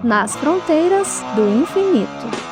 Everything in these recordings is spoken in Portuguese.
Nas fronteiras do infinito.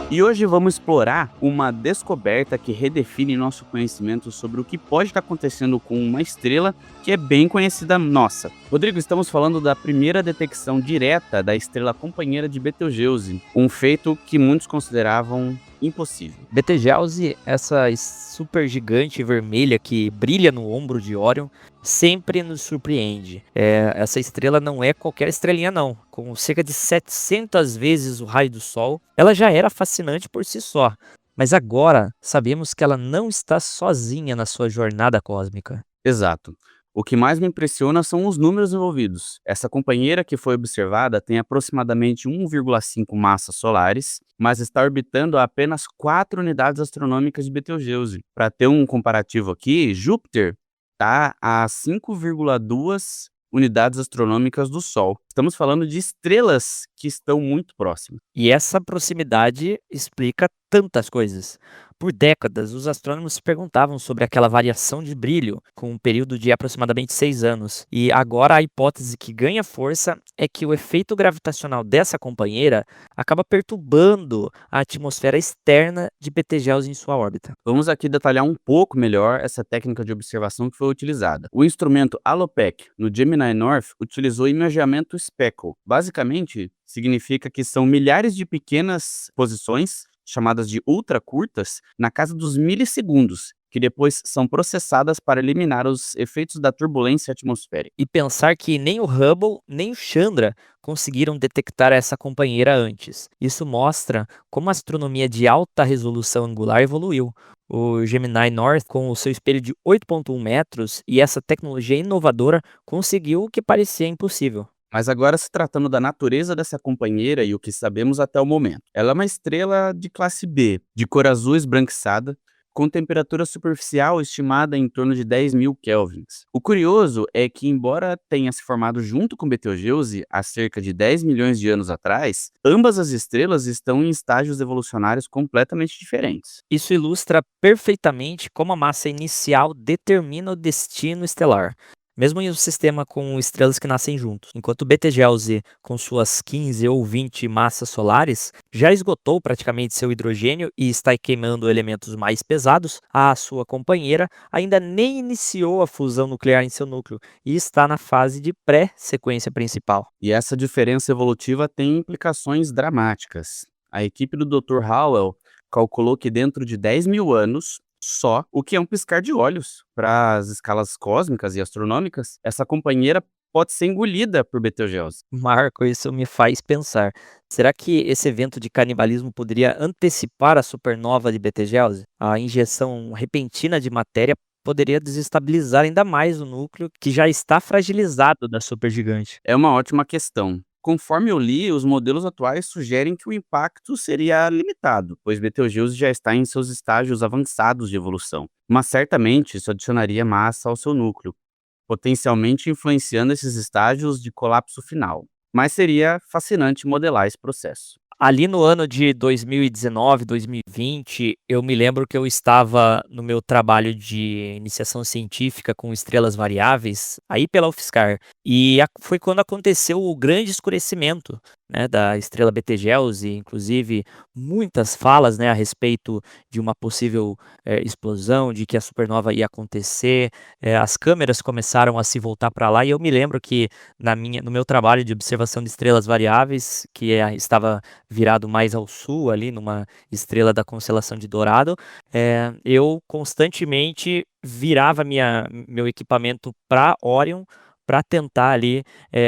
E hoje vamos explorar uma descoberta que redefine nosso conhecimento sobre o que pode estar acontecendo com uma estrela que é bem conhecida nossa. Rodrigo, estamos falando da primeira detecção direta da estrela companheira de Betelgeuse, um feito que muitos consideravam impossível. Betelgeuse, essa supergigante vermelha que brilha no ombro de Órion, sempre nos surpreende. Essa estrela não é qualquer estrelinha não. Com cerca de 700 vezes o raio do Sol, ela já era fascinante por si só. Mas agora sabemos que ela não está sozinha na sua jornada cósmica. Exato. O que mais me impressiona são os números envolvidos. Essa companheira que foi observada tem aproximadamente 1,5 massas solares, mas está orbitando a apenas 4 unidades astronômicas de Betelgeuse. Para ter um comparativo aqui, Júpiter está a 5,2 unidades astronômicas do Sol. Estamos falando de estrelas que estão muito próximas. E essa proximidade explica tantas coisas. Por décadas, os astrônomos se perguntavam sobre aquela variação de brilho, com um período de aproximadamente 6 anos. E agora a hipótese que ganha força é que o efeito gravitacional dessa companheira acaba perturbando a atmosfera externa de Betelgeuse em sua órbita. Vamos aqui detalhar um pouco melhor essa técnica de observação que foi utilizada. O instrumento Alopec, no Gemini North, utilizou imageamento Speckle. Basicamente, significa que são milhares de pequenas posições, chamadas de ultracurtas, na casa dos milissegundos, que depois são processadas para eliminar os efeitos da turbulência atmosférica. E pensar que nem o Hubble nem o Chandra conseguiram detectar essa companheira antes. Isso mostra como a astronomia de alta resolução angular evoluiu. O Gemini North, com o seu espelho de 8,1 metros e essa tecnologia inovadora, conseguiu o que parecia impossível. Mas agora, se tratando da natureza dessa companheira e o que sabemos até o momento. Ela é uma estrela de classe B, de cor azul esbranquiçada, com temperatura superficial estimada em torno de 10.000 kelvins. O curioso é que, embora tenha se formado junto com Betelgeuse há cerca de 10 milhões de anos atrás, ambas as estrelas estão em estágios evolucionários completamente diferentes. Isso ilustra perfeitamente como a massa inicial determina o destino estelar. Mesmo em um sistema com estrelas que nascem juntos. Enquanto Betelgeuse, com suas 15 ou 20 massas solares, já esgotou praticamente seu hidrogênio e está queimando elementos mais pesados, a sua companheira ainda nem iniciou a fusão nuclear em seu núcleo e está na fase de pré-sequência principal. E essa diferença evolutiva tem implicações dramáticas. A equipe do Dr. Howell calculou que dentro de 10 mil anos, só o que é um piscar de olhos para as escalas cósmicas e astronômicas, essa companheira pode ser engolida por Betelgeuse. Marco, isso me faz pensar. Será que esse evento de canibalismo poderia antecipar a supernova de Betelgeuse? A injeção repentina de matéria poderia desestabilizar ainda mais o núcleo que já está fragilizado da supergigante. É uma ótima questão. Conforme eu li, os modelos atuais sugerem que o impacto seria limitado, pois Betelgeuse já está em seus estágios avançados de evolução. Mas certamente isso adicionaria massa ao seu núcleo, potencialmente influenciando esses estágios de colapso final. Mas seria fascinante modelar esse processo. Ali no ano de 2019, 2020, eu me lembro que eu estava no meu trabalho de iniciação científica com estrelas variáveis, aí pela UFSCar, e foi quando aconteceu o grande escurecimento, né, da estrela Betelgeuse, inclusive muitas falas, né, a respeito de uma possível explosão, de que a supernova ia acontecer, as câmeras começaram a se voltar para lá, e eu me lembro que no meu trabalho de observação de estrelas variáveis, que estava virado mais ao sul, ali numa estrela da constelação de Dourado, eu constantemente virava meu equipamento para Órion para tentar ali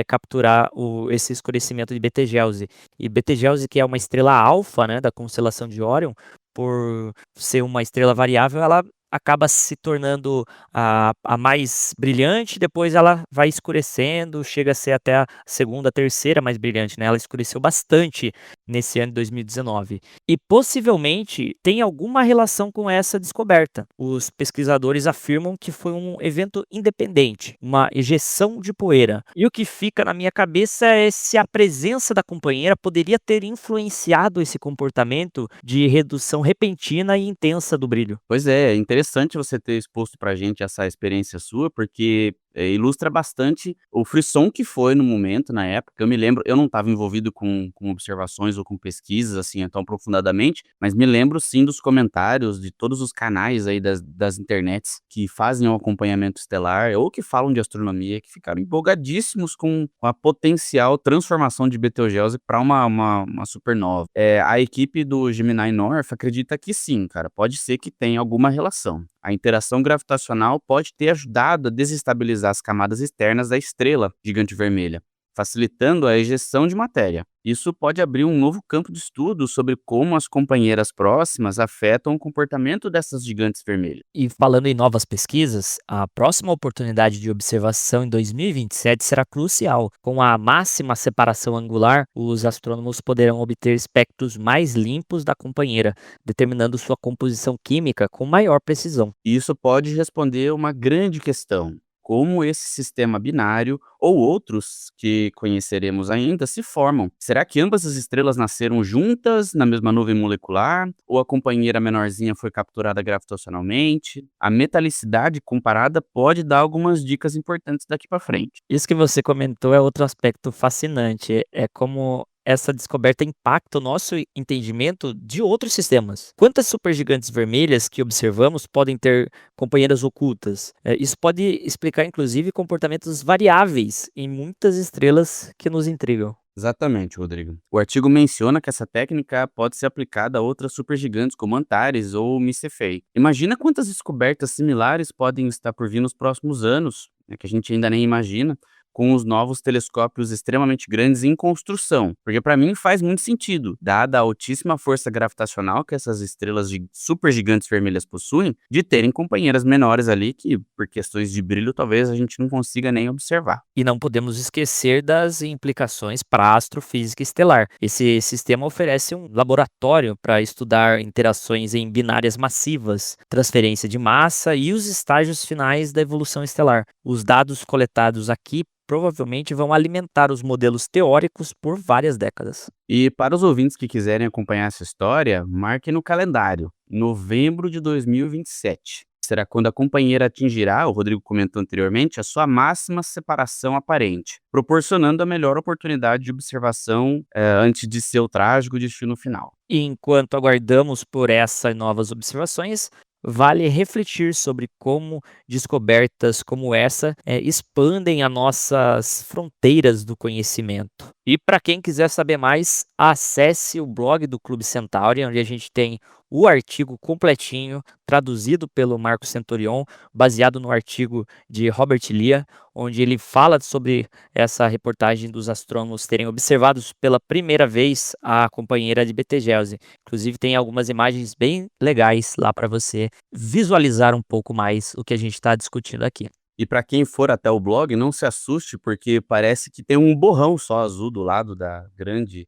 capturar esse escurecimento de Betelgeuse. E Betelgeuse, que é uma estrela alfa, né, da constelação de Órion, por ser uma estrela variável, ela acaba se tornando a mais brilhante, depois ela vai escurecendo, chega a ser até a segunda, terceira mais brilhante, né? Ela escureceu bastante nesse ano de 2019. E possivelmente tem alguma relação com essa descoberta. Os pesquisadores afirmam que foi um evento independente, uma ejeção de poeira. E o que fica na minha cabeça é se a presença da companheira poderia ter influenciado esse comportamento de redução repentina e intensa do brilho. Pois é interessante você ter exposto pra gente essa experiência sua, porque ilustra bastante o frisson que foi no momento, na época. Eu me lembro, eu não estava envolvido com observações ou com pesquisas assim tão aprofundadamente, mas me lembro sim dos comentários de todos os canais aí das internets que fazem o acompanhamento estelar ou que falam de astronomia, que ficaram empolgadíssimos com a potencial transformação de Betelgeuse para uma supernova. A equipe do Gemini North acredita que sim, cara, pode ser que tenha alguma relação. A interação gravitacional pode ter ajudado a desestabilizar as camadas externas da estrela gigante vermelha, facilitando a ejeção de matéria. Isso pode abrir um novo campo de estudo sobre como as companheiras próximas afetam o comportamento dessas gigantes vermelhas. E falando em novas pesquisas, a próxima oportunidade de observação em 2027 será crucial. Com a máxima separação angular, os astrônomos poderão obter espectros mais limpos da companheira, determinando sua composição química com maior precisão. E isso pode responder uma grande questão: como esse sistema binário ou outros que conheceremos ainda se formam. Será que ambas as estrelas nasceram juntas na mesma nuvem molecular? Ou a companheira menorzinha foi capturada gravitacionalmente? A metalicidade comparada pode dar algumas dicas importantes daqui para frente. Isso que você comentou é outro aspecto fascinante, é como essa descoberta impacta o nosso entendimento de outros sistemas. Quantas supergigantes vermelhas que observamos podem ter companheiras ocultas? Isso pode explicar, inclusive, comportamentos variáveis em muitas estrelas que nos intrigam. Exatamente, Rodrigo. O artigo menciona que essa técnica pode ser aplicada a outras supergigantes como Antares ou Mississippi. Imagina quantas descobertas similares podem estar por vir nos próximos anos, né, que a gente ainda nem imagina, com os novos telescópios extremamente grandes em construção. Porque para mim faz muito sentido, dada a altíssima força gravitacional que essas estrelas supergigantes vermelhas possuem, de terem companheiras menores ali que, por questões de brilho, talvez a gente não consiga nem observar. E não podemos esquecer das implicações para a astrofísica estelar. Esse sistema oferece um laboratório para estudar interações em binárias massivas, transferência de massa e os estágios finais da evolução estelar. Os dados coletados aqui provavelmente vão alimentar os modelos teóricos por várias décadas. E para os ouvintes que quiserem acompanhar essa história, marquem no calendário, novembro de 2027. Será quando a companheira atingirá, o Rodrigo comentou anteriormente, a sua máxima separação aparente, proporcionando a melhor oportunidade de observação antes de seu trágico destino final. E enquanto aguardamos por essas novas observações, vale refletir sobre como descobertas como essa expandem as nossas fronteiras do conhecimento. E para quem quiser saber mais, acesse o blog do Clube Centauri, onde a gente tem o artigo completinho, traduzido pelo Marco Centurion, baseado no artigo de Robert Lia, onde ele fala sobre essa reportagem dos astrônomos terem observado pela primeira vez a companheira de Betelgeuse. Inclusive tem algumas imagens bem legais lá para você visualizar um pouco mais o que a gente está discutindo aqui. E para quem for até o blog, não se assuste, porque parece que tem um borrão só azul do lado da grande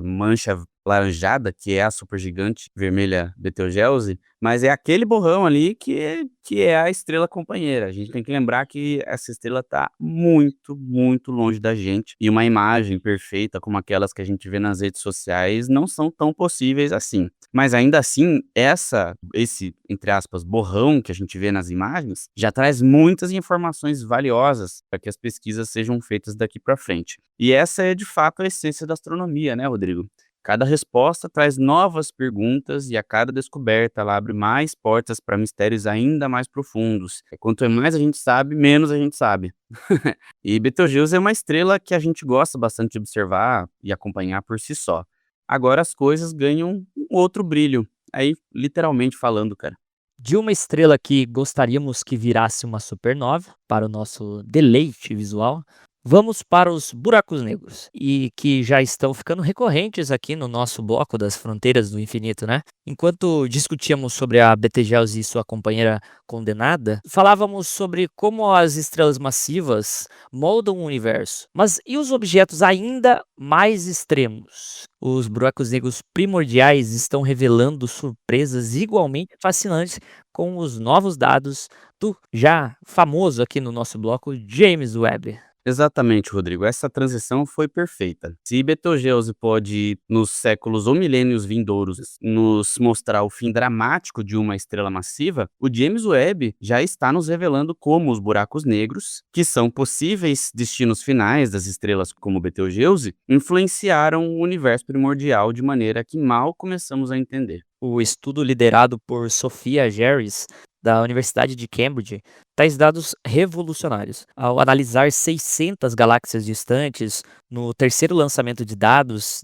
mancha laranjada, que é a supergigante vermelha Betelgeuse, mas é aquele borrão ali que é a estrela companheira. A gente tem que lembrar que essa estrela está muito, muito longe da gente, e uma imagem perfeita como aquelas que a gente vê nas redes sociais não são tão possíveis assim. Mas ainda assim, esse, entre aspas, borrão que a gente vê nas imagens, já traz muitas informações valiosas para que as pesquisas sejam feitas daqui para frente. E essa é de fato a essência da astronomia, né, Rodrigo? Cada resposta traz novas perguntas e a cada descoberta ela abre mais portas para mistérios ainda mais profundos. Quanto mais a gente sabe, menos a gente sabe. E Betelgeuse é uma estrela que a gente gosta bastante de observar e acompanhar por si só. Agora as coisas ganham um outro brilho. Aí, literalmente falando, cara. De uma estrela que gostaríamos que virasse uma supernova, para o nosso deleite visual, vamos para os buracos negros, e que já estão ficando recorrentes aqui no nosso bloco das fronteiras do infinito, né? Enquanto discutíamos sobre a Betelgeuse e sua companheira condenada, falávamos sobre como as estrelas massivas moldam o universo. Mas e os objetos ainda mais extremos? Os buracos negros primordiais estão revelando surpresas igualmente fascinantes com os novos dados do já famoso aqui no nosso bloco James Webb. Exatamente, Rodrigo. Essa transição foi perfeita. Se Betelgeuse pode, nos séculos ou milênios vindouros, nos mostrar o fim dramático de uma estrela massiva, o James Webb já está nos revelando como os buracos negros, que são possíveis destinos finais das estrelas como Betelgeuse, influenciaram o universo primordial de maneira que mal começamos a entender. O estudo liderado por Sophia Jerris, da Universidade de Cambridge, traz dados revolucionários. Ao analisar 600 galáxias distantes, no terceiro lançamento de dados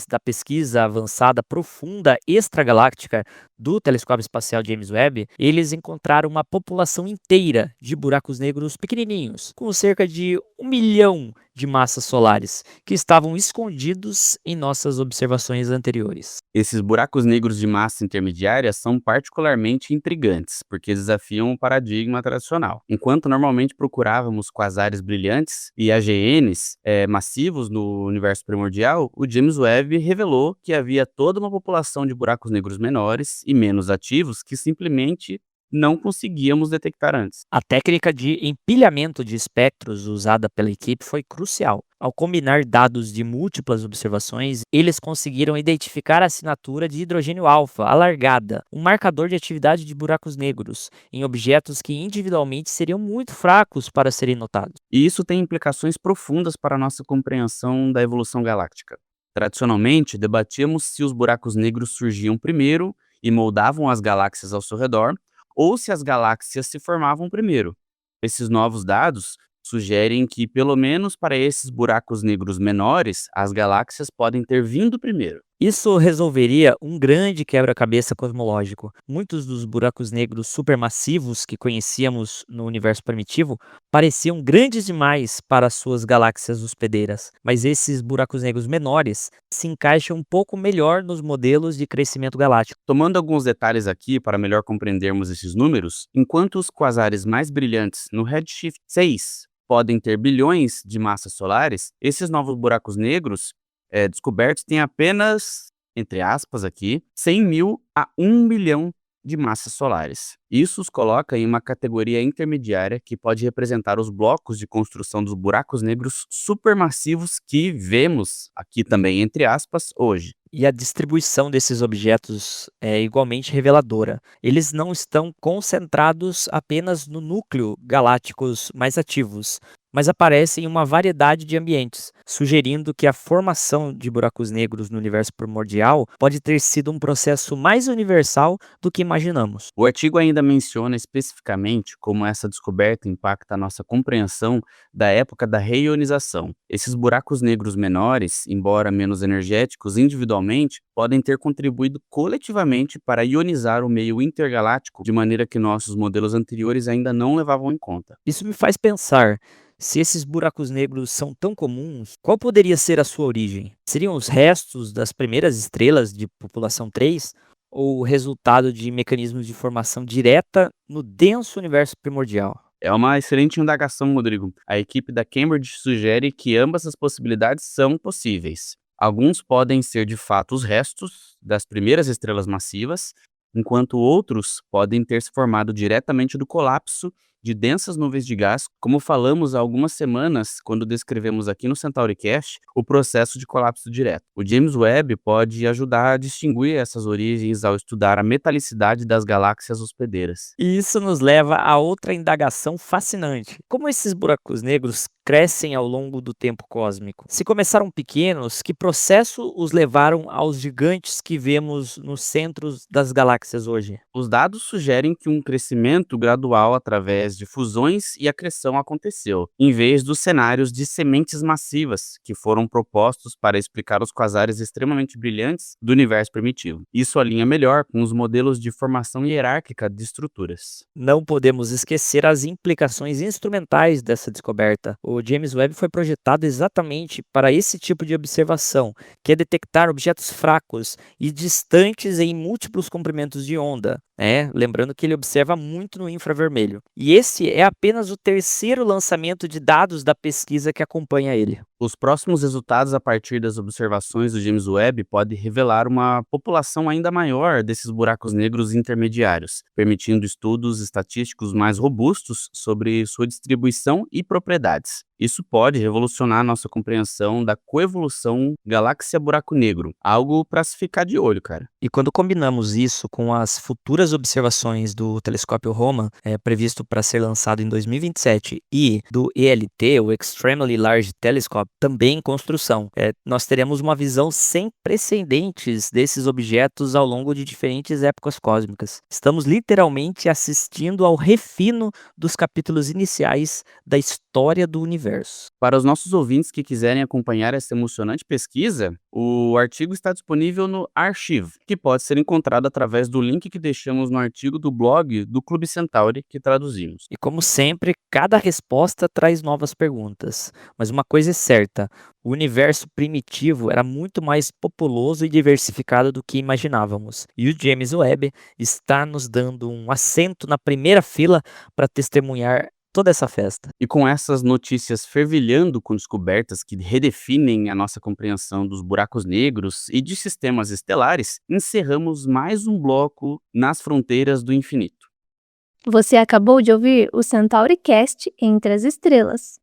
da pesquisa avançada profunda extragaláctica do telescópio espacial James Webb, eles encontraram uma população inteira de buracos negros pequenininhos, com cerca de 1 milhão de massas solares, que estavam escondidos em nossas observações anteriores. Esses buracos negros de massa intermediária são particularmente intrigantes, porque desafiam o paradigma tradicional. Enquanto normalmente procurávamos quasares brilhantes e AGNs massivos no universo primordial, o James Webb revelou que havia toda uma população de buracos negros menores e menos ativos que simplesmente não conseguíamos detectar antes. A técnica de empilhamento de espectros usada pela equipe foi crucial. Ao combinar dados de múltiplas observações, eles conseguiram identificar a assinatura de hidrogênio alfa alargada, um marcador de atividade de buracos negros, em objetos que individualmente seriam muito fracos para serem notados. E isso tem implicações profundas para a nossa compreensão da evolução galáctica. Tradicionalmente, debatíamos se os buracos negros surgiam primeiro e moldavam as galáxias ao seu redor, ou se as galáxias se formavam primeiro. Esses novos dados sugerem que, pelo menos para esses buracos negros menores, as galáxias podem ter vindo primeiro. Isso resolveria um grande quebra-cabeça cosmológico. Muitos dos buracos negros supermassivos que conhecíamos no universo primitivo pareciam grandes demais para suas galáxias hospedeiras, mas esses buracos negros menores se encaixam um pouco melhor nos modelos de crescimento galáctico. Tomando alguns detalhes aqui para melhor compreendermos esses números, enquanto os quasares mais brilhantes no redshift 6 podem ter bilhões de massas solares, esses novos buracos negros descobertos têm apenas, entre aspas aqui, 100 mil a 1 milhão de massas solares. Isso os coloca em uma categoria intermediária que pode representar os blocos de construção dos buracos negros supermassivos que vemos aqui também, entre aspas, hoje. E a distribuição desses objetos é igualmente reveladora. Eles não estão concentrados apenas no núcleo galácticos mais ativos, mas aparecem em uma variedade de ambientes, sugerindo que a formação de buracos negros no universo primordial pode ter sido um processo mais universal do que imaginamos. O artigo ainda menciona especificamente como essa descoberta impacta a nossa compreensão da época da reionização. Esses buracos negros menores, embora menos energéticos individualmente, podem ter contribuído coletivamente para ionizar o meio intergaláctico de maneira que nossos modelos anteriores ainda não levavam em conta. Isso me faz pensar. Se esses buracos negros são tão comuns, qual poderia ser a sua origem? Seriam os restos das primeiras estrelas de população 3 ou o resultado de mecanismos de formação direta no denso universo primordial? É uma excelente indagação, Rodrigo. A equipe da Cambridge sugere que ambas as possibilidades são possíveis. Alguns podem ser de fato os restos das primeiras estrelas massivas, enquanto outros podem ter se formado diretamente do colapso de densas nuvens de gás, como falamos há algumas semanas quando descrevemos aqui no CentauriCast o processo de colapso direto. O James Webb pode ajudar a distinguir essas origens ao estudar a metalicidade das galáxias hospedeiras. E isso nos leva a outra indagação fascinante. Como esses buracos negros crescem ao longo do tempo cósmico? Se começaram pequenos, que processo os levaram aos gigantes que vemos nos centros das galáxias hoje? Os dados sugerem que um crescimento gradual através de fusões e acreção aconteceu, em vez dos cenários de sementes massivas que foram propostos para explicar os quasares extremamente brilhantes do universo primitivo. Isso alinha melhor com os modelos de formação hierárquica de estruturas. Não podemos esquecer as implicações instrumentais dessa descoberta. O James Webb foi projetado exatamente para esse tipo de observação, que é detectar objetos fracos e distantes em múltiplos comprimentos de onda. Lembrando que ele observa muito no infravermelho. E esse é apenas o terceiro lançamento de dados da pesquisa que acompanha ele. Os próximos resultados a partir das observações do James Webb podem revelar uma população ainda maior desses buracos negros intermediários, permitindo estudos estatísticos mais robustos sobre sua distribuição e propriedades. Isso pode revolucionar nossa compreensão da coevolução galáxia-buraco negro, algo para se ficar de olho, cara. E quando combinamos isso com as futuras observações do telescópio Roman, previsto para ser lançado em 2027, e do ELT, o Extremely Large Telescope, também em construção, nós teremos uma visão sem precedentes desses objetos ao longo de diferentes épocas cósmicas. Estamos literalmente assistindo ao refino dos capítulos iniciais da história do universo. Para os nossos ouvintes que quiserem acompanhar essa emocionante pesquisa, o artigo está disponível no Archive, que pode ser encontrado através do link que deixamos no artigo do blog do Clube Centauri que traduzimos. E como sempre, cada resposta traz novas perguntas. Mas uma coisa é certa, o universo primitivo era muito mais populoso e diversificado do que imaginávamos. E o James Webb está nos dando um assento na primeira fila para testemunhar toda essa festa. E com essas notícias fervilhando com descobertas que redefinem a nossa compreensão dos buracos negros e de sistemas estelares, encerramos mais um bloco nas fronteiras do infinito. Você acabou de ouvir o CentauriCast Entre as Estrelas.